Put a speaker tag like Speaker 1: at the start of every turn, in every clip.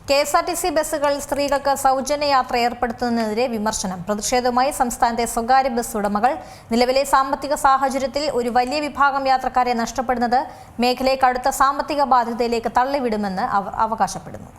Speaker 1: KSRTC ബസ്സുകളിൽ സ്ത്രീകൾക്ക് സൗജന്യ യാത്ര ഏർപ്പെടുത്തുന്നതിനെതിരെ വിമർശനം. പ്രതിഷേധവുമായി സംസ്ഥാനത്തെ സ്വകാര്യ ബസ് ഉടമകൾ. നിലവിലെ സാമ്പത്തിക സാഹചര്യത്തിൽ ഒരു വലിയ വിഭാഗം യാത്രക്കാരെ നഷ്ടപ്പെടുന്നത് മേഖലയെ കടുത്ത സാമ്പത്തിക ബാധ്യതയിലേക്ക് തള്ളിവിടുമെന്ന് അവർ അവകാശപ്പെടുന്നു.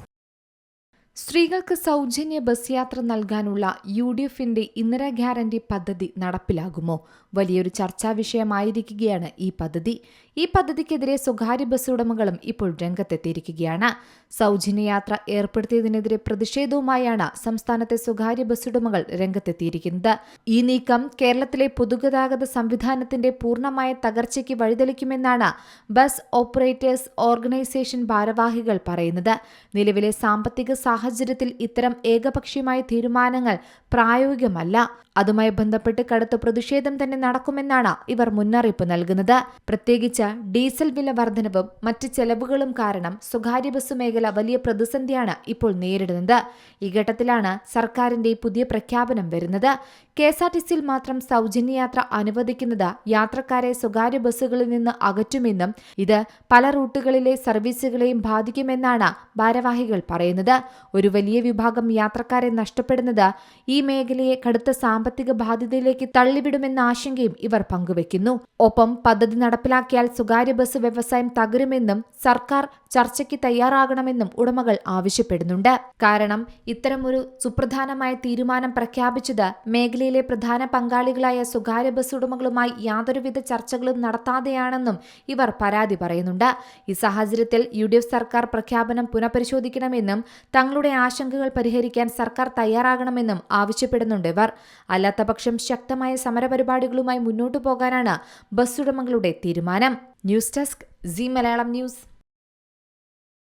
Speaker 2: സ്ത്രീകൾക്ക് സൗജന്യ ബസ് യാത്ര നൽകാനുള്ള UDFന്റെ ഇന്ദിരാ ഗ്യാരണ്ടി പദ്ധതി നടപ്പിലാകുമോ? വലിയൊരു ചർച്ചാ വിഷയമായിരിക്കുകയാണ് ഈ പദ്ധതി. ഈ പദ്ധതിക്കെതിരെ സ്വകാര്യ ബസ് ഉടമകളും ഇപ്പോൾ രംഗത്തെത്തിയിരിക്കുകയാണ്. സൗജന്യ യാത്ര ഏർപ്പെടുത്തിയതിനെതിരെ പ്രതിഷേധവുമായാണ് സംസ്ഥാനത്തെ സ്വകാര്യ ബസ് ഉടമകൾ രംഗത്തെത്തിയിരിക്കുന്നത്. ഈ നീക്കം കേരളത്തിലെ പൊതുഗതാഗത സംവിധാനത്തിന്റെ പൂർണ്ണമായ തകർച്ചയ്ക്ക് വഴിതെളിക്കുമെന്നാണ് ബസ് ഓപ്പറേറ്റേഴ്സ് ഓർഗനൈസേഷൻ ഭാരവാഹികൾ പറയുന്നത്. നിലവിലെ സാമ്പത്തിക സാഹചര്യത്തിൽ ഇത്തരം ഏകപക്ഷീയമായ തീരുമാനങ്ങൾ പ്രായോഗികമല്ല. അതുമായി ബന്ധപ്പെട്ട് കടുത്ത പ്രതിഷേധം തന്നെ നടക്കുമെന്നാണ് ഇവർ മുന്നറിയിപ്പ് നൽകുന്നത്. പ്രത്യേകിച്ച് ഡീസൽ വില വർധനവും മറ്റ് ചെലവുകളും കാരണം സ്വകാര്യ ബസ് മേഖല വലിയ പ്രതിസന്ധിയാണ് ഇപ്പോൾ നേരിടുന്നത്. ഈ ഘട്ടത്തിലാണ് സർക്കാരിന്റെ പുതിയ പ്രഖ്യാപനം വരുന്നത്. കെഎസ്ആർടിസിയിൽ മാത്രം സൗജന്യ യാത്ര അനുവദിക്കുന്നത് യാത്രക്കാരെ സ്വകാര്യ ബസ്സുകളിൽ നിന്ന് അകറ്റുമെന്നും ഇത് പല റൂട്ടുകളിലെ സർവീസുകളെയും ബാധിക്കുമെന്നാണ് ഭാരവാഹികൾ പറയുന്നത്. ഒരു വലിയ വിഭാഗം യാത്രക്കാരെ നഷ്ടപ്പെടുന്നത് ഈ മേഖലയെ കടുത്ത സാമ്പത്തിക ബാധ്യതയിലേക്ക് തള്ളിവിടുമെന്ന ആശങ്കയും ഇവർ പങ്കുവെക്കുന്നു. ഒപ്പം പദ്ധതി നടപ്പിലാക്കിയാൽ സ്വകാര്യ ബസ് വ്യവസായം തകരുമെന്നും സർക്കാർ ചർച്ചയ്ക്ക് തയ്യാറാകണമെന്നും ഉടമകൾ ആവശ്യപ്പെടുന്നുണ്ട്. കാരണം ഇത്തരമൊരു സുപ്രധാനമായ തീരുമാനം പ്രഖ്യാപിച്ചത് മേഖലയിലെ പ്രധാന പങ്കാളികളായ സ്വകാര്യ ബസ് ഉടമകളുമായി യാതൊരുവിധ ചർച്ചകളും നടത്താതെയാണെന്നും ഇവർ പരാതി പറയുന്നുണ്ട്. ഈ സാഹചര്യത്തിൽ UDF സർക്കാർ പ്രഖ്യാപനം പുനഃപരിശോധിക്കണമെന്നും തങ്ങളുടെ ആശങ്കകൾ പരിഹരിക്കാൻ സർക്കാർ തയ്യാറാകണമെന്നും ആവശ്യപ്പെടുന്നുണ്ട് ഇവർ. അല്ലാത്തപക്ഷം ശക്തമായ സമരപരിപാടികളുമായി മുന്നോട്ടു പോകാനാണ് ബസ് ഉടമകളുടെ തീരുമാനം. News desk Zee Malayalam news.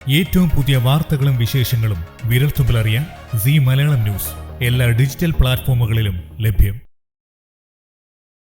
Speaker 3: ഏറ്റവും പുതിയ വാർത്തകളും വിശേഷങ്ങളും വിരൽത്തുമ്പിലറിയാൻ സീ മലയാളം ന്യൂസ് എല്ലാ ഡിജിറ്റൽ പ്ലാറ്റ്ഫോമുകളിലും ലഭ്യം.